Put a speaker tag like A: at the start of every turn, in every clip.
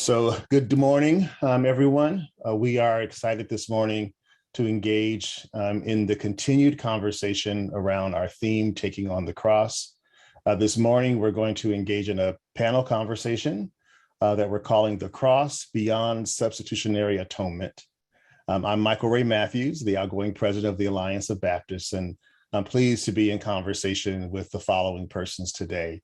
A: So good morning, everyone. We are excited this morning to engage in the continued conversation around our theme, Taking on the Cross. This morning, we're going to engage in a panel conversation that we're calling The Cross Beyond Substitutionary Atonement. I'm Michael Ray Matthews, the outgoing president of the Alliance of Baptists, and I'm pleased to be in conversation with the following persons today.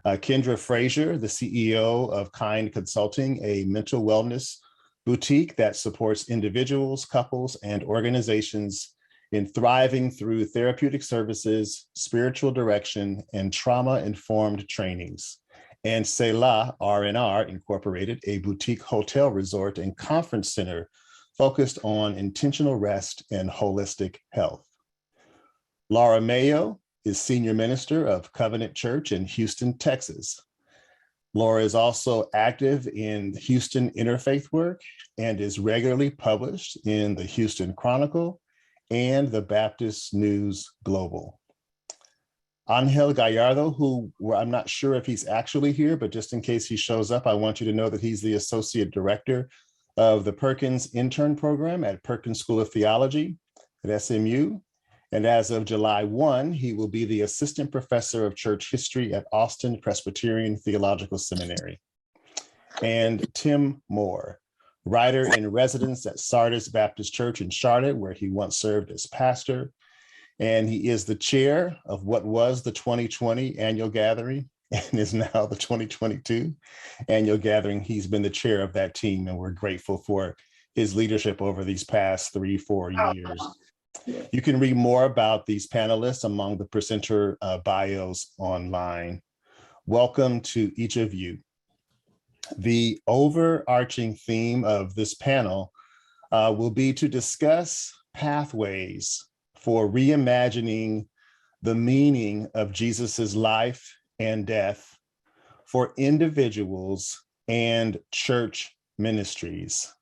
A: Kendra Frazier, the CEO of Kind Consulting, a mental wellness boutique that supports individuals, couples, and organizations in thriving through therapeutic services, spiritual direction, and trauma-informed trainings. And Selah R&R Incorporated, a boutique hotel resort and conference center focused on intentional rest and holistic health. Laura Mayo is Senior Minister of Covenant Church in Houston, Texas. Laura is also active in Houston interfaith work and is regularly published in the Houston Chronicle and the Baptist News Global. Angel Gallardo, who I'm not sure if he's actually here, but just in case he shows up, I want you to know that he's the Associate Director of the Perkins Intern Program at Perkins School of Theology at SMU. And as of July 1, he will be the Assistant Professor of Church History at Austin Presbyterian Theological Seminary. And Tim Moore, writer in residence at Sardis Baptist Church in Charlotte, where he once served as pastor. And he is the chair of what was the 2020 annual gathering and is now the 2022 annual gathering. He's been the chair of that team, and we're grateful for his leadership over these past 3-4 years. You can read more about these panelists among the presenter bios online. Welcome to each of you. The overarching theme of this panel will be to discuss pathways for reimagining the meaning of Jesus's life and death for individuals and church ministries.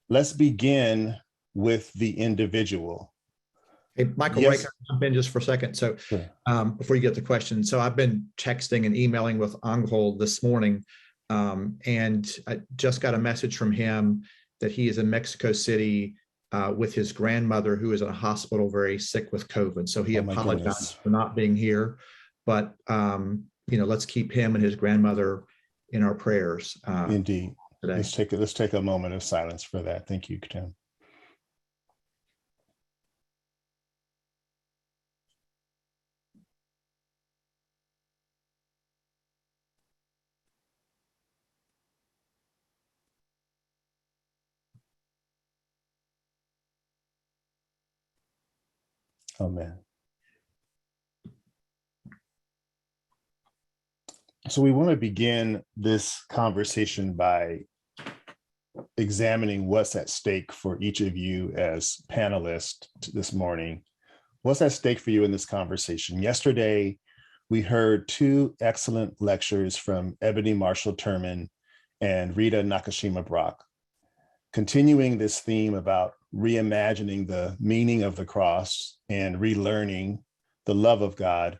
A: Let's begin with the individual.
B: Hey, Michael,
A: Yes.
B: Ray, can I jump in just for a second? So
A: Sure.
B: Before you get the question, so I've been texting and emailing with Angel this morning, and I just got a message from him that he is in Mexico City with his grandmother, who is in a hospital very sick with COVID. So he apologized for not being here, but let's keep him and his grandmother in our prayers.
A: Indeed.
B: Today.
A: Let's take a moment of silence for that. Thank you, Tim. Amen. So we want to begin this conversation by examining what's at stake for each of you as panelists this morning. What's at stake for you in this conversation? Yesterday, we heard two excellent lectures from Ebony Marshall-Turman and Rita Nakashima-Brock, continuing this theme about reimagining the meaning of the cross and relearning the love of God.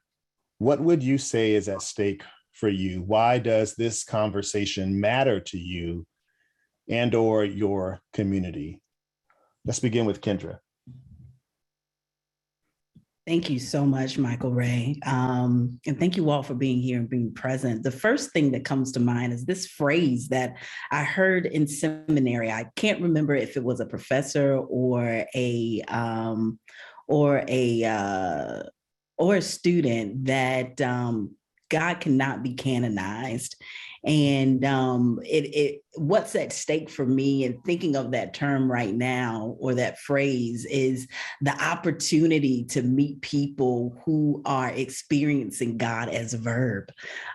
A: What would you say is at stake for you? Why does this conversation matter to you and or your community? Let's begin with Kendra.
C: Thank you so much, Michael Ray. And thank you all for being here and being present. The first thing that comes to mind is this phrase that I heard in seminary. I can't remember if it was a professor or a student, that God cannot be canonized. And what's at stake for me in thinking of that term right now, or that phrase, is the opportunity to meet people who are experiencing God as a verb,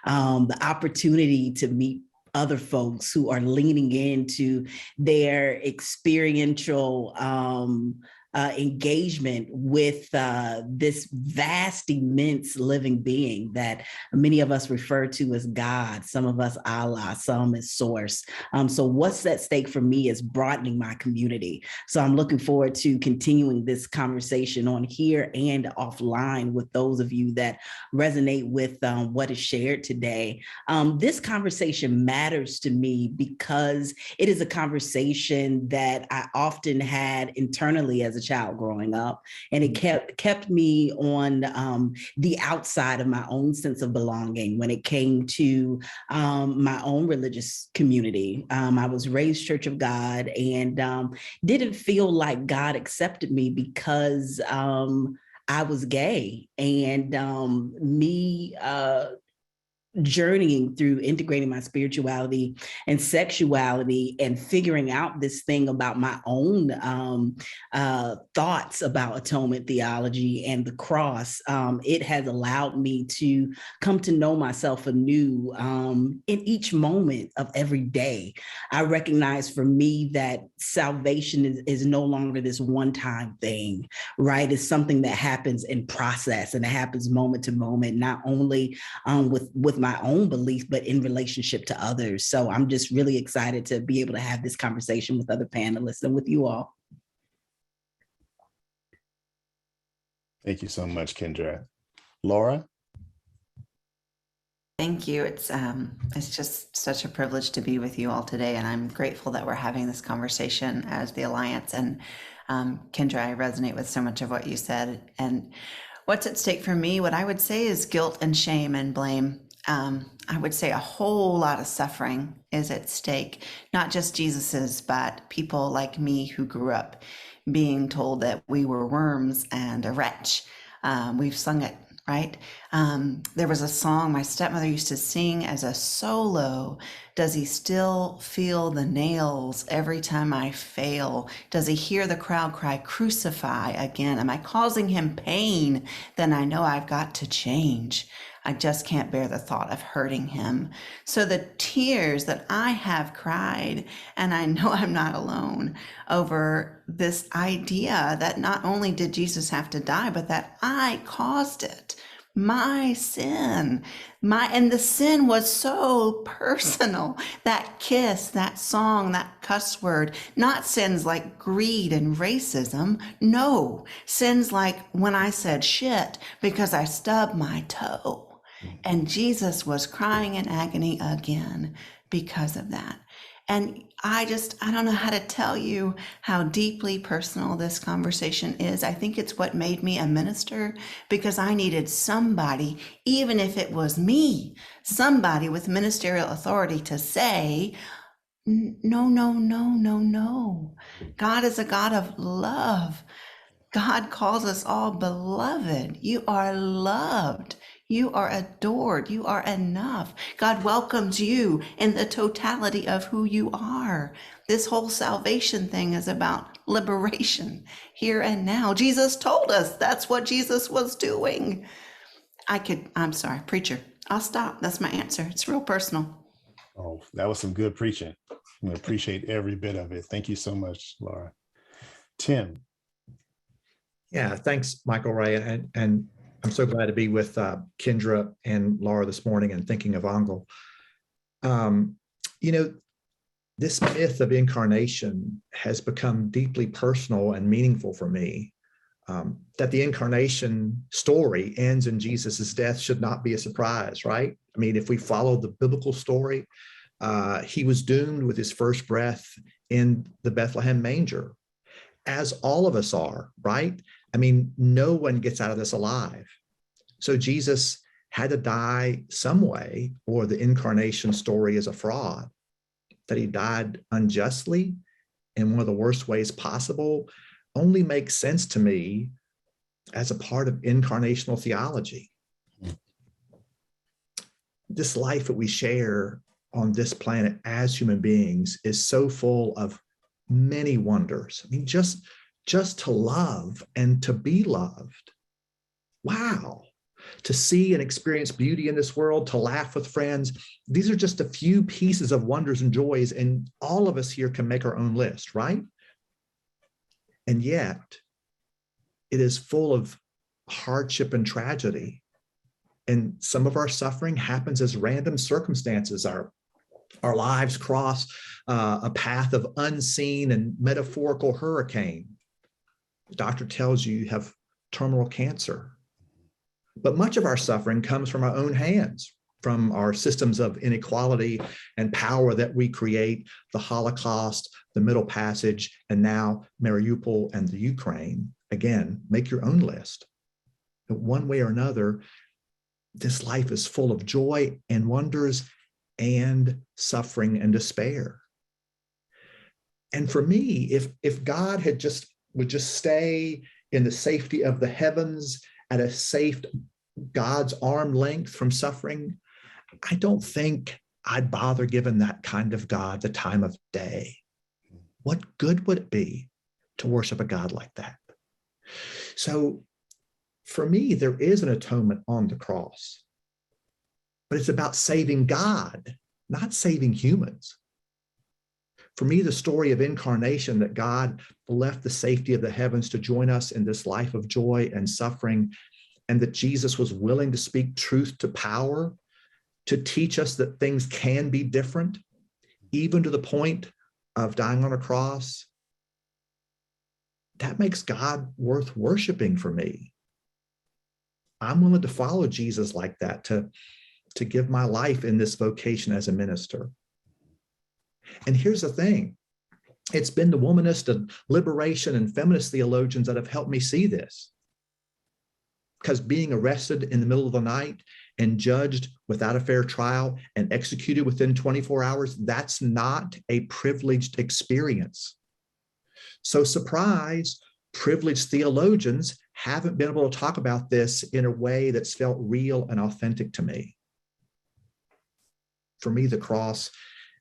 C: the opportunity to meet other folks who are leaning into their experiential engagement with this vast, immense living being that many of us refer to as God, some of us Allah, some as Source. So what's at stake for me is broadening my community. So I'm looking forward to continuing this conversation on here and offline with those of you that resonate with what is shared today. This conversation matters to me because it is a conversation that I often had internally as a child growing up, and it kept me on the outside of my own sense of belonging when it came to my own religious community. I was raised Church of God and didn't feel like God accepted me because I was gay, and me journeying through integrating my spirituality and sexuality and figuring out this thing about my own thoughts about atonement theology and the cross, it has allowed me to come to know myself anew in each moment of every day. I recognize for me that salvation is no longer this one-time thing, right? It's something that happens in process, and it happens moment to moment, not only with my own belief, but in relationship to others. So I'm just really excited to be able to have this conversation with other panelists and with you all.
A: Thank you so much, Kendra. Laura?
D: Thank you. It's just such a privilege to be with you all today, and I'm grateful that we're having this conversation as the Alliance. And Kendra, I resonate with so much of what you said. And what's at stake for me, what I would say is guilt and shame and blame. I would say a whole lot of suffering is at stake, not just Jesus's, but people like me who grew up being told that we were worms and a wretch. We've sung it, right? There was a song my stepmother used to sing as a solo. Does he still feel the nails every time I fail? Does he hear the crowd cry, crucify again? Am I causing him pain? Then I know I've got to change. I just can't bear the thought of hurting him. So the tears that I have cried, and I know I'm not alone, over this idea that not only did Jesus have to die, but that I caused it. My sin, and the sin was so personal. That kiss, that song, that cuss word, not sins like greed and racism. No, sins like when I said shit because I stubbed my toe. And Jesus was crying in agony again because of that. And I don't know how to tell you how deeply personal this conversation is. I think it's what made me a minister, because I needed somebody, even if it was me, somebody with ministerial authority to say, no, no, no, no, no. God is a God of love. God calls us all beloved. You are loved. You are adored. You are enough. God welcomes you in the totality of who you are. This whole salvation thing is about liberation here and now. Jesus told us that's what Jesus was doing. I'm sorry, preacher. I'll stop. That's my answer. It's real personal.
A: Oh, that was some good preaching. I appreciate every bit of it. Thank you so much, Laura. Tim.
B: Yeah, thanks, Michael Ray. And I'm so glad to be with Kendra and Laura this morning and thinking of Angel. This myth of incarnation has become deeply personal and meaningful for me. That the incarnation story ends in Jesus's death should not be a surprise, right? I mean, if we follow the biblical story, he was doomed with his first breath in the Bethlehem manger, as all of us are, right? I mean, no one gets out of this alive. So Jesus had to die some way, or the incarnation story is a fraud. That he died unjustly in one of the worst ways possible only makes sense to me as a part of incarnational theology. This life that we share on this planet as human beings is so full of many wonders. I mean, just to love and to be loved. Wow. To see and experience beauty in this world, to laugh with friends. These are just a few pieces of wonders and joys, and all of us here can make our own list, right? And yet, it is full of hardship and tragedy. And some of our suffering happens as random circumstances. Our lives cross a path of unseen and metaphorical hurricane. The doctor tells you have terminal cancer. But much of our suffering comes from our own hands, from our systems of inequality and power that we create, the Holocaust, the Middle Passage, and now Mariupol and the Ukraine. Again, make your own list. But one way or another, this life is full of joy and wonders and suffering and despair. And for me, if God would just stay in the safety of the heavens at a safe God's arm length from suffering, I don't think I'd bother giving that kind of God the time of day. What good would it be to worship a God like that? So for me, there is an atonement on the cross, but it's about saving God, not saving humans. For me, the story of incarnation, that God left the safety of the heavens to join us in this life of joy and suffering, and that Jesus was willing to speak truth to power, to teach us that things can be different, even to the point of dying on a cross, that makes God worth worshiping for me. I'm willing to follow Jesus like that, to give my life in this vocation as a minister. And here's the thing. It's been the womanist and liberation and feminist theologians that have helped me see this. Because being arrested in the middle of the night and judged without a fair trial and executed within 24 hours, that's not a privileged experience. So surprise, privileged theologians haven't been able to talk about this in a way that's felt real and authentic to me. For me, the cross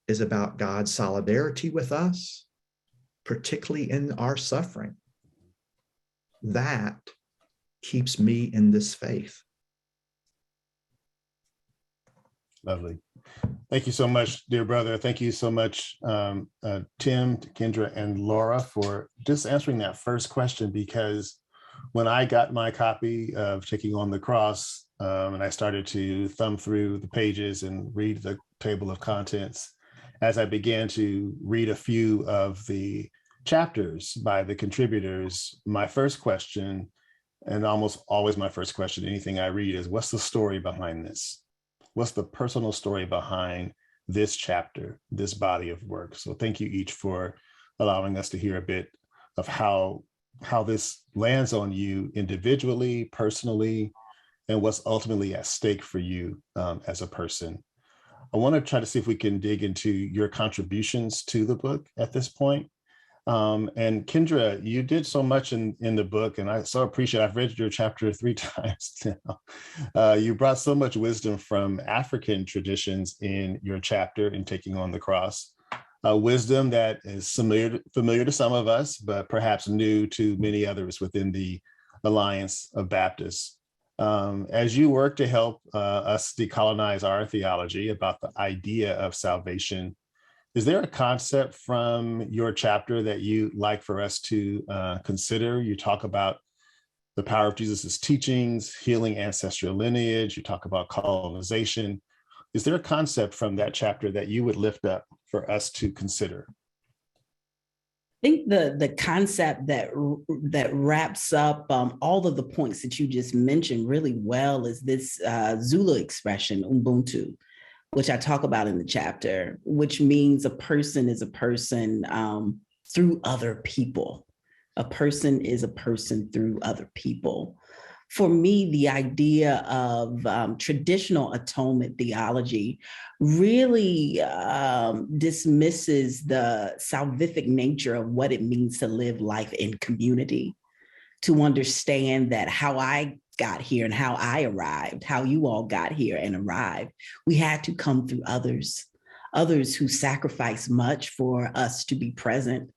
B: is about God's solidarity with us, particularly in our suffering. That keeps me in this faith.
A: Lovely. Thank you so much, dear brother. Thank you so much, Tim, Kendra, and Laura, for just answering that first question, because when I got my copy of Taking on the Cross, and I started to thumb through the pages and read the table of contents, as I began to read a few of the chapters by the contributors, my first question, and almost always my first question, anything I read, is what's the story behind this? What's the personal story behind this chapter, this body of work? So thank you each for allowing us to hear a bit of how this lands on you individually, personally, and what's ultimately at stake for you as a person. I want to try to see if we can dig into your contributions to the book at this point. And Kendra, you did so much in the book, and I so appreciate it. I've read your chapter 3 times now. You brought so much wisdom from African traditions in your chapter in Taking on the Cross. Wisdom that is familiar to some of us, but perhaps new to many others within the Alliance of Baptists. As you work to help us decolonize our theology about the idea of salvation, is there a concept from your chapter that you'd like for us to consider? You talk about the power of Jesus's teachings, healing ancestral lineage. You talk about colonization. Is there a concept from that chapter that you would lift up for us to consider?
C: I think the concept that wraps up all of the points that you just mentioned really well is this Zulu expression, Ubuntu, which I talk about in the chapter, which means a person is a person through other people. A person is a person through other people. For me, the idea of traditional atonement theology really dismisses the salvific nature of what it means to live life in community, to understand that how I got here and how I arrived, how you all got here and arrived, we had to come through others who sacrificed much for us to be present,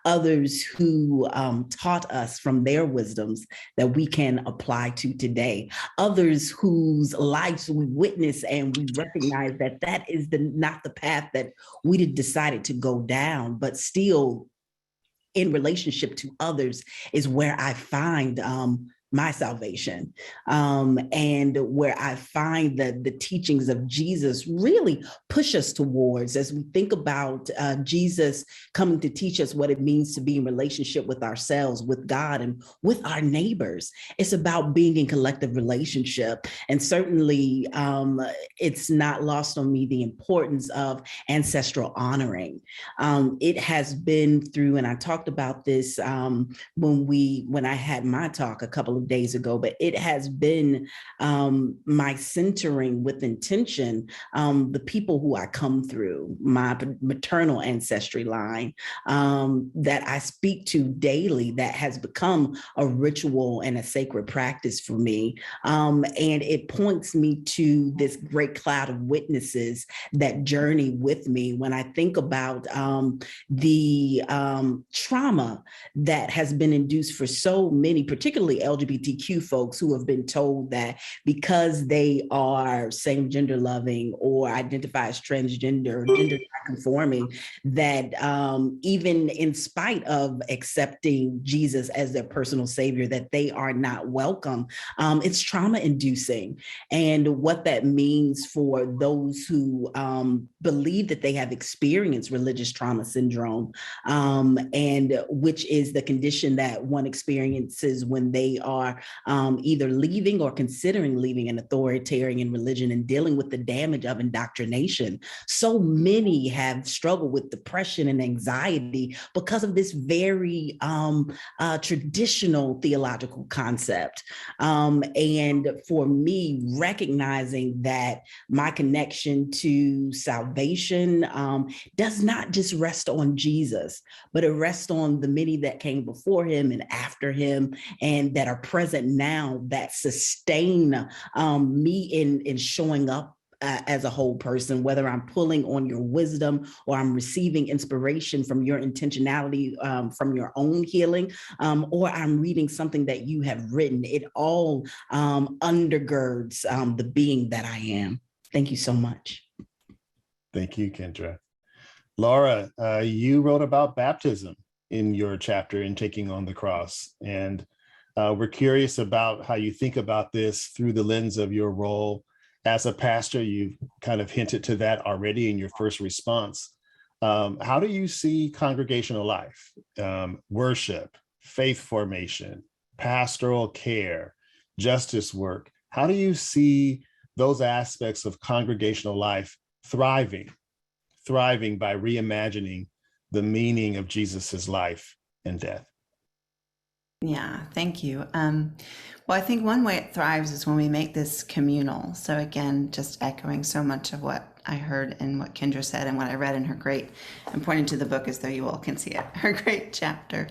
C: others who taught us from their wisdoms that we can apply to today, others whose lives we witness and we recognize that is not the path that we decided to go down, but still in relationship to others is where I find my salvation, and where I find that the teachings of Jesus really push us towards, as we think about Jesus coming to teach us what it means to be in relationship with ourselves, with God, and with our neighbors. It's about being in collective relationship. And certainly it's not lost on me the importance of ancestral honoring. It has been through, and I talked about this when I had my talk a couple of days ago, but it has been my centering with intention, the people who I come through, my maternal ancestry line, that I speak to daily, that has become a ritual and a sacred practice for me. And it points me to this great cloud of witnesses that journey with me when I think about the trauma that has been induced for so many, particularly LGBTQ folks, who have been told that because they are same gender loving or identify as transgender, gender conforming, that even in spite of accepting Jesus as their personal savior, that they are not welcome. It's trauma inducing. And what that means for those who believe that they have experienced religious trauma syndrome, and which is the condition that one experiences when they are either leaving or considering leaving an authoritarian religion and dealing with the damage of indoctrination. So many have struggled with depression and anxiety because of this very traditional theological concept. And for me, recognizing that my connection to salvation does not just rest on Jesus, but it rests on the many that came before him and after him, and that are present now, that sustain me in showing up as a whole person, whether I'm pulling on your wisdom or I'm receiving inspiration from your intentionality, from your own healing, or I'm reading something that you have written. It all undergirds the being that I am. Thank you so much.
A: Thank you, Kendra. Laura, you wrote about baptism in your chapter in Taking on the Cross. And we're curious about how you think about this through the lens of your role as a pastor. You've kind of hinted to that already in your first response. How do you see congregational life, worship, faith formation, pastoral care, justice work? How do you see those aspects of congregational life thriving by reimagining the meaning of Jesus's life and death?
D: Yeah, thank you. Well, I think one way it thrives is when we make this communal. So again, just echoing so much of what I heard and what Kendra said and what I read in her great, I'm pointing to the book as though you all can see it, her great chapter.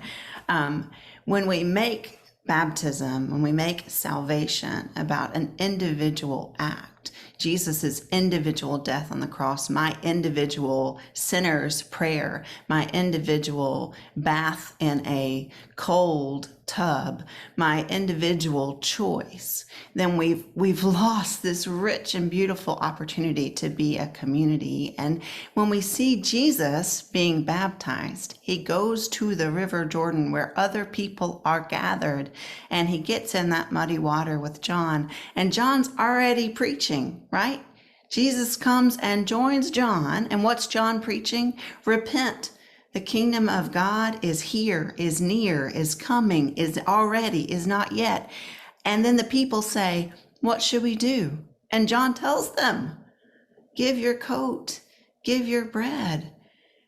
D: When we make baptism, when we make salvation about an individual act, Jesus's individual death on the cross, my individual sinner's prayer, my individual bath in a cold tub, my individual choice, then we've lost this rich and beautiful opportunity to be a community. And when we see Jesus being baptized, he goes to the River Jordan where other people are gathered, and he gets in that muddy water with John, and John's already preaching, right? Jesus comes and joins John, and what's John preaching? Repent. The kingdom of God is here, is near, is coming, is already, is not yet. And then the people say, what should we do? And John tells them, give your coat, give your bread.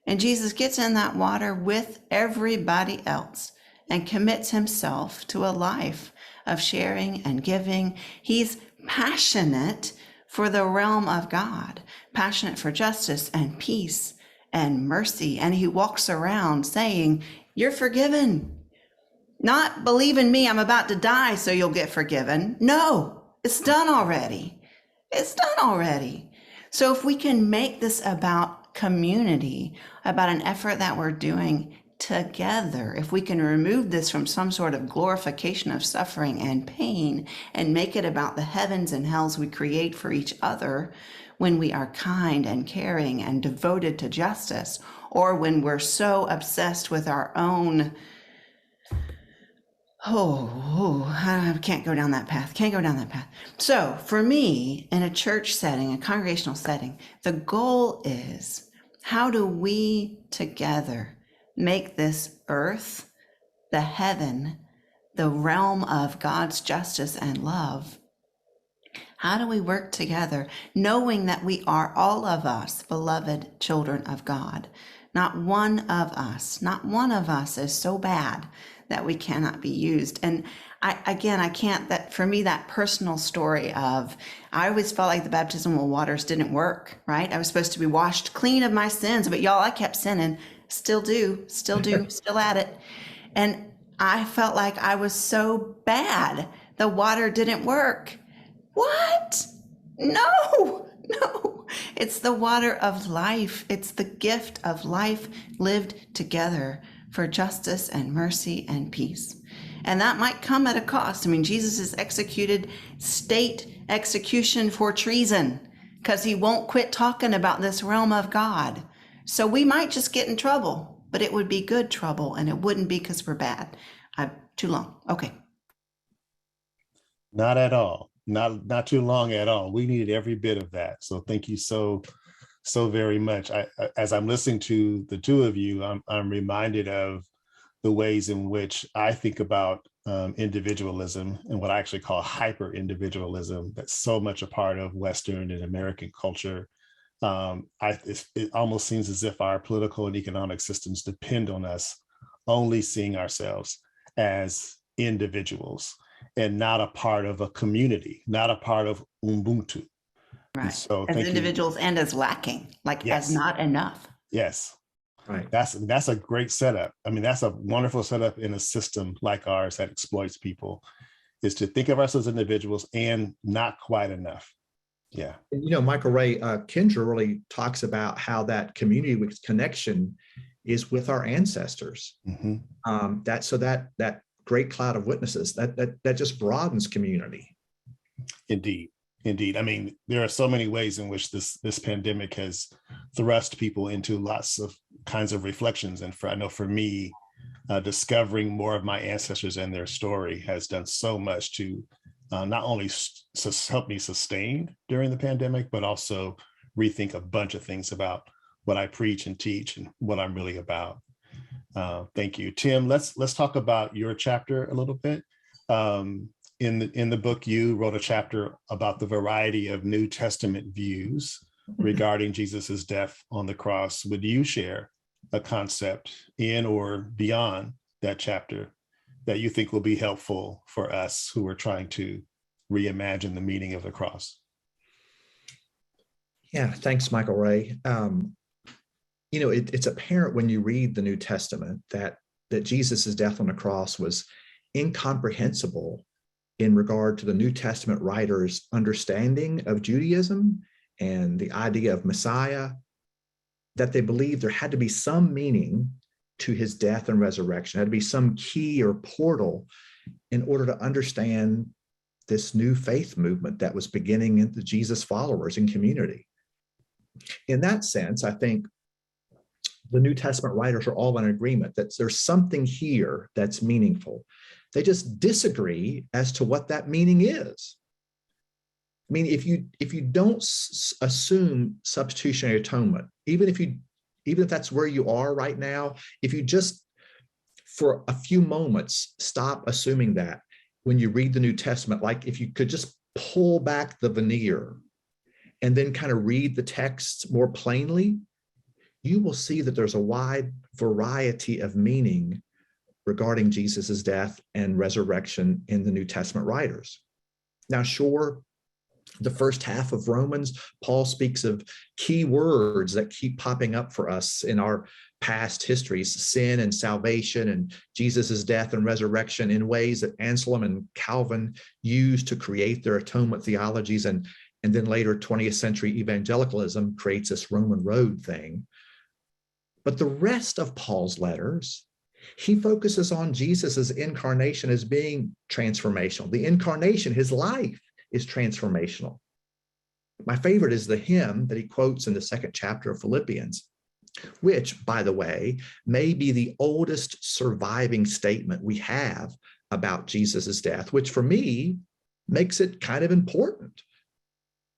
D: And Jesus gets in that water with everybody else and commits himself to a life of sharing and giving. He's passionate for the realm of God, passionate for justice and peace and mercy. And he walks around saying, you're forgiven. Not believe in me, I'm about to die so you'll get forgiven. No, it's done already. It's done already. So if we can make this about community, about an effort that we're doing together, if we can remove this from some sort of glorification of suffering and pain and make it about the heavens and hells we create for each other when we are kind and caring and devoted to justice, or when we're so obsessed with our own, I can't go down that path, So for me, in a church setting, a congregational setting, the goal is, how do we together make this earth, the heaven, the realm of God's justice and love? How do we work together, knowing that we are, all of us, beloved children of God? Not one of us is so bad that we cannot be used. And I can't, that for me, that personal story of, I always felt like the baptismal waters didn't work, right? I was supposed to be washed clean of my sins, but y'all, I kept sinning, still do, still at it. And I felt like I was so bad, the water didn't work. What? No. It's the water of life. It's the gift of life lived together for justice and mercy and peace. And that might come at a cost. I mean, Jesus is executed, state execution for treason, because he won't quit talking about this realm of God. So we might just get in trouble, but it would be good trouble, and it wouldn't be because we're bad. Too long. Okay.
A: Not at all. Not too long at all. We needed every bit of that. So thank you so very much. As I'm listening to the two of you, I'm reminded of the ways in which I think about individualism and what I actually call hyper individualism. That's so much a part of Western and American culture. It almost seems as if our political and economic systems depend on us only seeing ourselves as individuals and not a part of a community, not a part of Ubuntu.
D: Right.
A: So
D: as individuals and as lacking, like
A: yes.
D: as not enough.
A: Yes.
B: Right.
A: That's a great setup. I mean, that's a wonderful setup in a system like ours that exploits people, is to think of ourselves as individuals and not quite enough. Yeah.
B: You know, Michael Ray, Kendra really talks about how that community with connection is with our ancestors.
A: Mm-hmm.
B: That great cloud of witnesses that just broadens community.
A: Indeed. I mean, there are so many ways in which this pandemic has thrust people into lots of kinds of reflections. And I know for me, discovering more of my ancestors and their story has done so much to not only help me sustain during the pandemic, but also rethink a bunch of things about what I preach and teach and what I'm really about. Thank you. Tim, let's talk about your chapter a little bit. In the book, you wrote a chapter about the variety of New Testament views regarding Jesus's death on the cross. Would you share a concept in or beyond that chapter that you think will be helpful for us who are trying to reimagine the meaning of the cross?
B: Yeah, thanks, Michael Ray. You know, it's apparent when you read the New Testament that Jesus's death on the cross was incomprehensible in regard to the New Testament writers' understanding of Judaism and the idea of Messiah, that they believed there had to be some meaning to his death and resurrection, had to be some key or portal in order to understand this new faith movement that was beginning in the Jesus followers and community. In that sense, I think the New Testament writers are all in agreement that there's something here that's meaningful. They just disagree as to what that meaning is. I mean, if you don't assume substitutionary atonement, even if that's where you are right now, if you just for a few moments stop assuming that when you read the New Testament, like if you could just pull back the veneer and then kind of read the text more plainly, you will see that there's a wide variety of meaning regarding Jesus's death and resurrection in the New Testament writers. Now, sure, the first half of Romans, Paul speaks of key words that keep popping up for us in our past histories, sin and salvation and Jesus's death and resurrection, in ways that Anselm and Calvin used to create their atonement theologies. And then later 20th century evangelicalism creates this Roman road thing. But the rest of Paul's letters He focuses on Jesus's incarnation as being transformational. The incarnation, his life, is transformational. My favorite is the hymn that he quotes in the 2nd chapter of Philippians, which, by the way, may be the oldest surviving statement we have about Jesus's death, which for me makes it kind of important.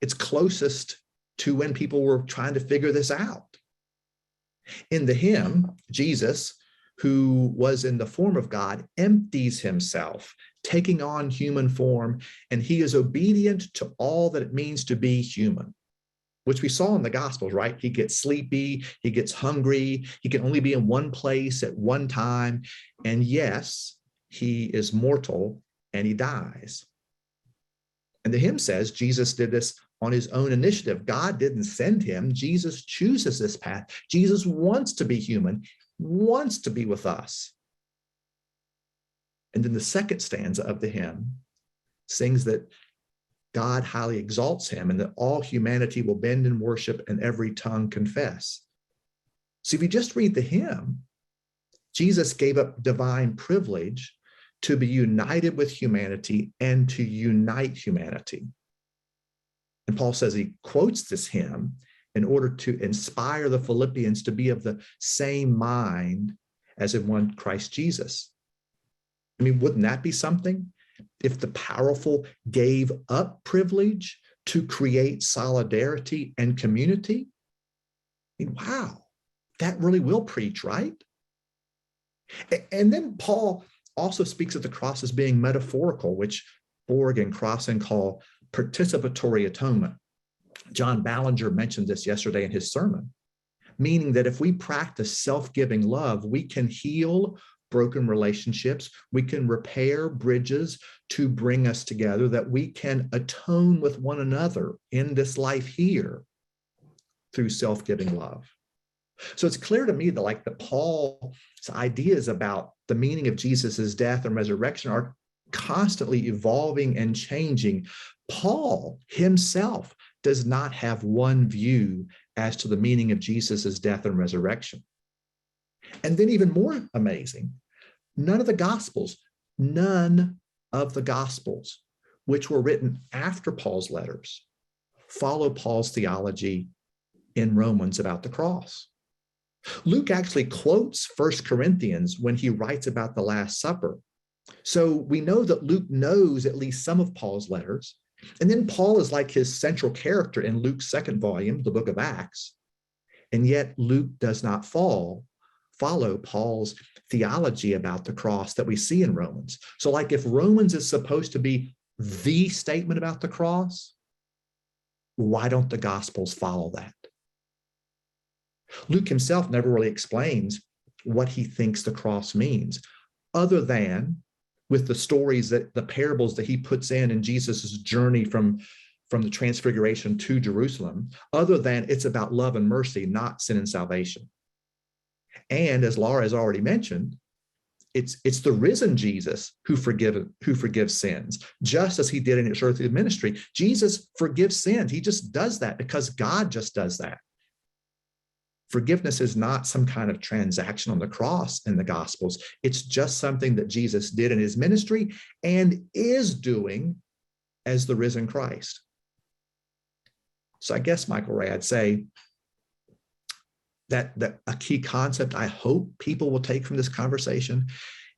B: It's closest to when people were trying to figure this out. In the hymn, Jesus, who was in the form of God, empties himself, taking on human form, and he is obedient to all that it means to be human, which we saw in the Gospels, right? He gets sleepy, he gets hungry, he can only be in one place at one time, and yes, he is mortal and he dies. And the hymn says Jesus did this on his own initiative. God didn't send him. Jesus chooses this path. Jesus wants to be human, wants to be with us. And then the 2nd stanza of the hymn sings that God highly exalts him and that all humanity will bend in worship and every tongue confess. So if you just read the hymn, Jesus gave up divine privilege to be united with humanity and to unite humanity. And Paul says he quotes this hymn in order to inspire the Philippians to be of the same mind as in one Christ Jesus. I mean, wouldn't that be something? If the powerful gave up privilege to create solidarity and community? I mean, wow, that really will preach, right? And then Paul also speaks of the cross as being metaphorical, which Borg and Crossan call participatory atonement. John Ballinger mentioned this yesterday in his sermon, meaning that if we practice self-giving love, we can heal broken relationships, we can repair bridges to bring us together, that we can atone with one another in this life here through self-giving love. So it's clear to me that Paul's ideas about the meaning of Jesus's death and resurrection are constantly evolving and changing. Paul himself does not have one view as to the meaning of Jesus's death and resurrection. And then even more amazing, none of the Gospels, which were written after Paul's letters, follow Paul's theology in Romans about the cross. Luke actually quotes 1 Corinthians when he writes about the Last Supper. So we know that Luke knows at least some of Paul's letters. And then Paul is like his central character in Luke's 2nd volume, the book of Acts. And yet Luke does not follow Paul's theology about the cross that we see in Romans. So like if Romans is supposed to be the statement about the cross, why don't the Gospels follow that? Luke himself never really explains what he thinks the cross means, other than with the stories, that the parables that he puts in Jesus's journey from the transfiguration to Jerusalem, other than it's about love and mercy, not sin and salvation. And as Laura has already mentioned, it's the risen Jesus who forgives sins, just as he did in his earthly ministry. Jesus forgives sins. He just does that because God just does that. Forgiveness is not some kind of transaction on the cross in the Gospels. It's just something that Jesus did in his ministry and is doing as the risen Christ. So I guess, Michael Ray, I'd say that a key concept I hope people will take from this conversation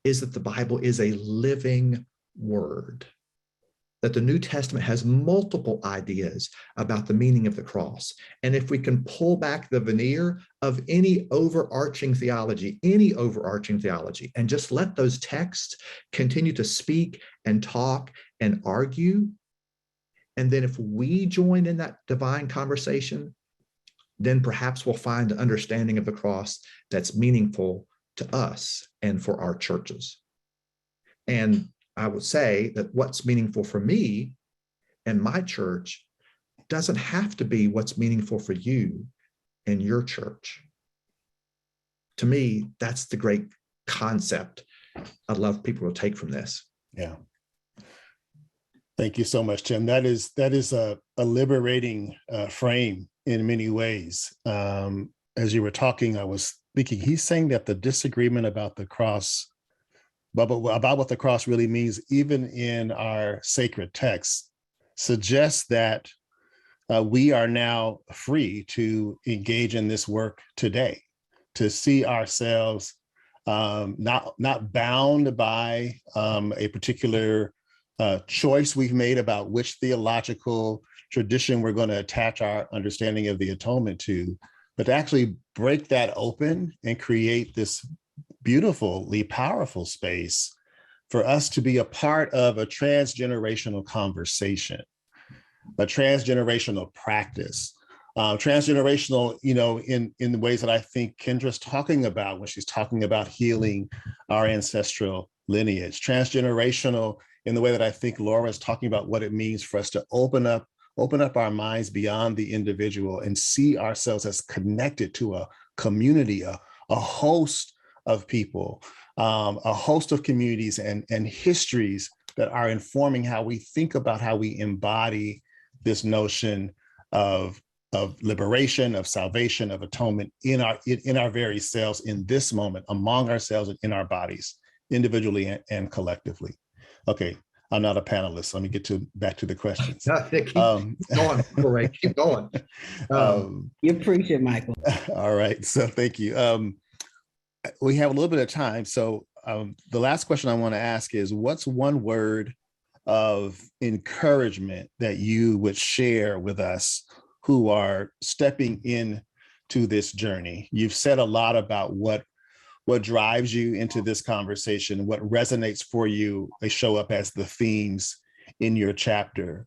B: is that the Bible is a living word, that the New Testament has multiple ideas about the meaning of the cross. And if we can pull back the veneer of any overarching theology, and just let those texts continue to speak and talk and argue, and then if we join in that divine conversation, then perhaps we'll find an understanding of the cross that's meaningful to us and for our churches. And I would say that what's meaningful for me and my church doesn't have to be what's meaningful for you and your church. To me, that's the great concept I'd love people to take from this.
A: Yeah. Thank you so much, Tim. That is a liberating frame in many ways. As you were talking, I was thinking he's saying that the disagreement about the cross, about what the cross really means, even in our sacred texts, suggests that we are now free to engage in this work today, to see ourselves not bound by a particular choice we've made about which theological tradition we're going to attach our understanding of the atonement to, but to actually break that open and create this beautifully powerful space for us to be a part of a transgenerational conversation, a transgenerational practice, transgenerational, in the ways that I think Kendra's talking about when she's talking about healing our ancestral lineage, transgenerational in the way that I think Laura is talking about what it means for us to open up our minds beyond the individual and see ourselves as connected to a community, a host of people, a host of communities and histories that are informing how we think about how we embody this notion of liberation, of salvation, of atonement in our very selves, in this moment, among ourselves and in our bodies, individually and collectively. Okay, I'm not a panelist, so let me get back to the questions.
B: Keep going, Corey, keep going.
C: You preach it, Michael.
A: All right, so thank you. We have a little bit of time, so the last question I want to ask is, what's one word of encouragement that you would share with us who are stepping into this journey? You've said a lot about what drives you into this conversation, what resonates for you. They show up as the themes in your chapter.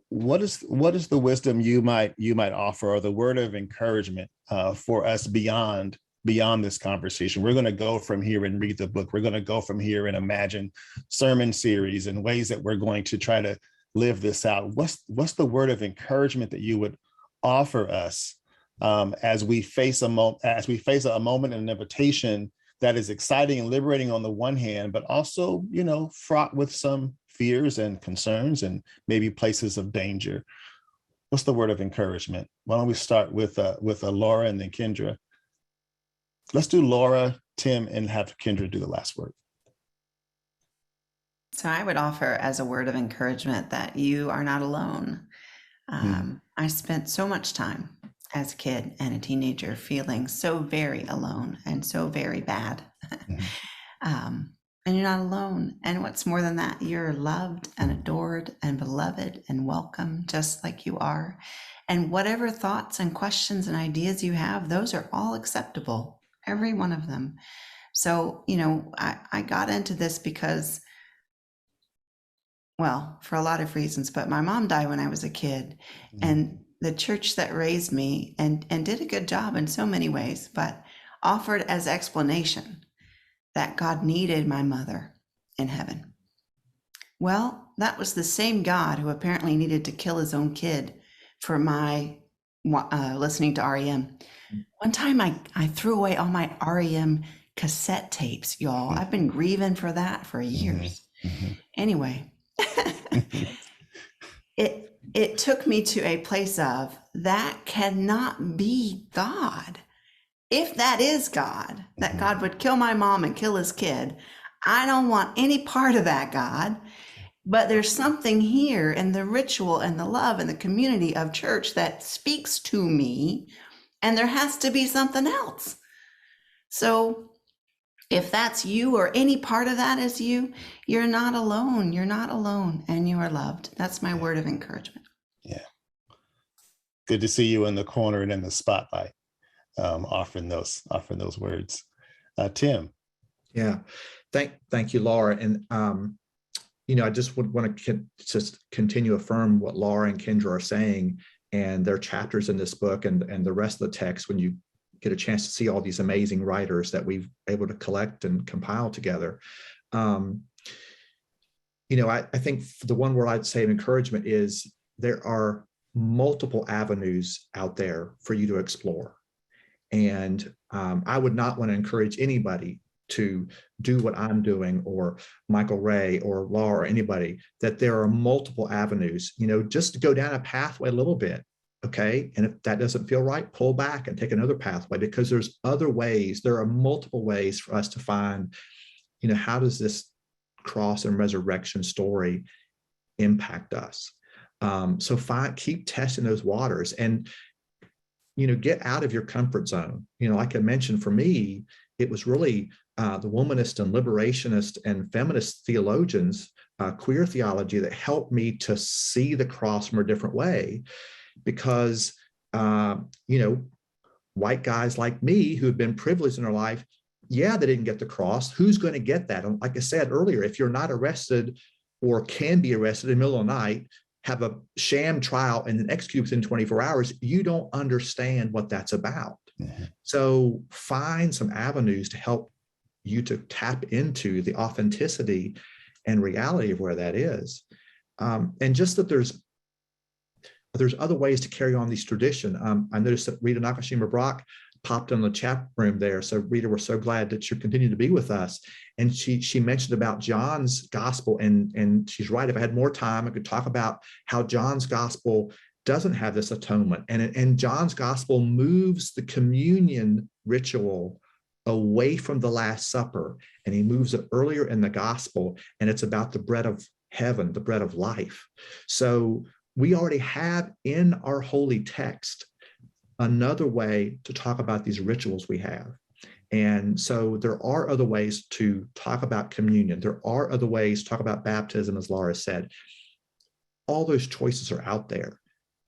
A: What is the wisdom you might offer, or the word of encouragement for us beyond this conversation? We're going to go from here and read the book. We're going to go from here and imagine sermon series and ways that we're going to try to live this out. What's the word of encouragement that you would offer us as we face a moment and an invitation that is exciting and liberating on the one hand, but also, fraught with some fears and concerns and maybe places of danger? What's the word of encouragement? Why don't we start with Laura and then Kendra? Let's do Laura, Tim, and have Kendra do the last word.
D: So I would offer as a word of encouragement that you are not alone. I spent so much time as a kid and a teenager feeling so very alone and so very bad. And you're not alone. And what's more than that, you're loved and adored and beloved and welcome just like you are. And whatever thoughts and questions and ideas you have, those are all acceptable, every one of them. So, I got into this because, well, for a lot of reasons, but my mom died when I was a kid, and the church that raised me and did a good job in so many ways, but offered as explanation that God needed my mother in heaven. Well, that was the same God who apparently needed to kill his own kid for my listening to REM. One time I threw away all my REM cassette tapes, y'all. I've been grieving for that for years. Anyway, it took me to a place of, that cannot be God. If that is God, that God would kill my mom and kill his kid, I don't want any part of that, God. But there's something here in the ritual and the love and the community of church that speaks to me, and there has to be something else. So if that's you, or any part of that is you, you're not alone. You're not alone, and you are loved. That's my word of encouragement.
A: Yeah. Good to see you in the corner and in the spotlight, offering those words. Tim.
B: Yeah. Thank you, Laura. And, I just would want to just continue to affirm what Laura and Kendra are saying, and their chapters in this book and the rest of the text, when you get a chance to see all these amazing writers that we've able to collect and compile together. I think the one word I'd say of encouragement is there are multiple avenues out there for you to explore. And I would not want to encourage anybody to do what I'm doing, or Michael Ray or Laura or anybody, that there are multiple avenues, just to go down a pathway a little bit Okay. And if that doesn't feel right, pull back and take another pathway, because there's other ways. There are multiple ways for us to find, how does this cross and resurrection story impact us? So keep testing those waters, and, get out of your comfort zone. Like I mentioned, for me, it was really the womanist and liberationist and feminist theologians, queer theology, that helped me to see the cross from a different way. Because, white guys like me who have been privileged in their life, they didn't get the cross. Who's going to get that? And like I said earlier, if you're not arrested or can be arrested in the middle of the night, have a sham trial, and then execute within 24 hours, you don't understand what that's about. Mm-hmm. So find some avenues to help you to tap into the authenticity and reality of where that is. And just that there's other ways to carry on these tradition. I noticed that Rita Nakashima-Brock popped in the chat room there. So Rita, we're so glad that you continue to be with us. And she mentioned about John's gospel, and she's right. If I had more time, I could talk about how John's gospel doesn't have this atonement. And John's gospel moves the communion ritual away from the Last Supper, and he moves it earlier in the gospel, and it's about the bread of heaven, the bread of life. So we already have in our holy text another way to talk about these rituals we have. And so there are other ways to talk about communion. There are other ways to talk about baptism, as Laura said. All those choices are out there.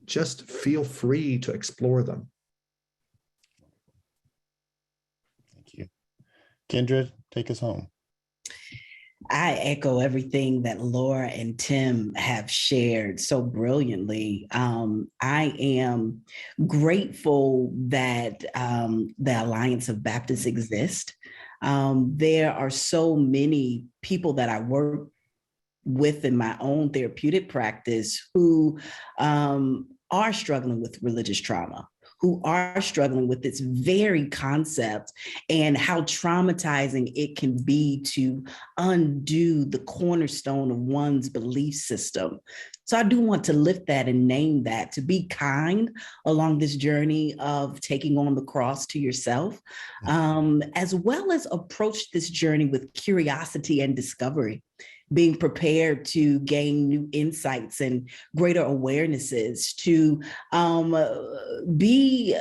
B: Just feel free to explore them.
A: Thank you. Kendra, take us home.
C: I echo everything that Laura and Tim have shared so brilliantly. I am grateful that the Alliance of Baptists exists. There are so many people that I work with in my own therapeutic practice who are struggling with religious trauma, who are struggling with this very concept and how traumatizing it can be to undo the cornerstone of one's belief system. So I do want to lift that and name that, to be kind along this journey of taking on the cross to yourself, as well as approach this journey with curiosity and discovery, being prepared to gain new insights and greater awarenesses, to be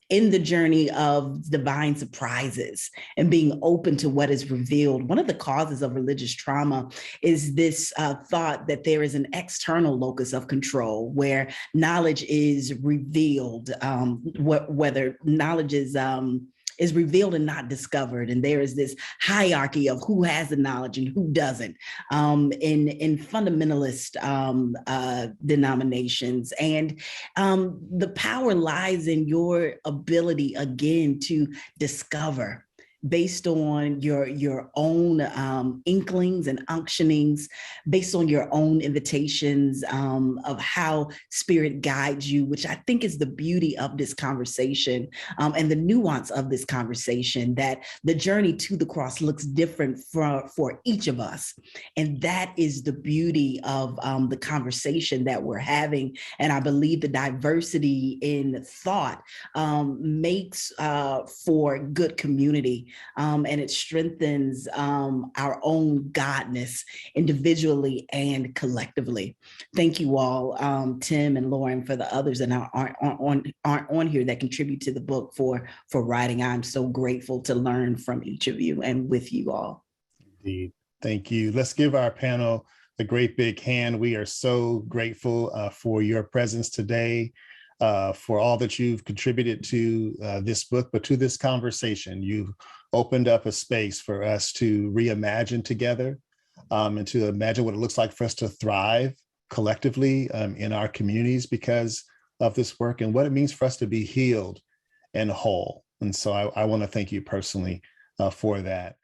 C: in the journey of divine surprises and being open to what is revealed. One of the causes of religious trauma is this thought that there is an external locus of control where knowledge is revealed, whether knowledge is revealed and not discovered. And there is this hierarchy of who has the knowledge and who doesn't in fundamentalist denominations. And the power lies in your ability, again, to discover based on your own inklings and unctionings, based on your own invitations of how Spirit guides you, which I think is the beauty of this conversation and the nuance of this conversation, that the journey to the cross looks different for each of us. And that is the beauty of the conversation that we're having. And I believe the diversity in thought makes for good community. And it strengthens our own godness individually and collectively. Thank you all, Tim and Lauren, for the others that aren't on here that contribute to the book for writing. I'm so grateful to learn from each of you and with you all.
A: Indeed. Thank you. Let's give our panel a great big hand. We are so grateful for your presence today, for all that you've contributed to this book, but to this conversation. You've opened up a space for us to reimagine together and to imagine what it looks like for us to thrive collectively in our communities because of this work, and what it means for us to be healed and whole. And so I want to thank you personally for that.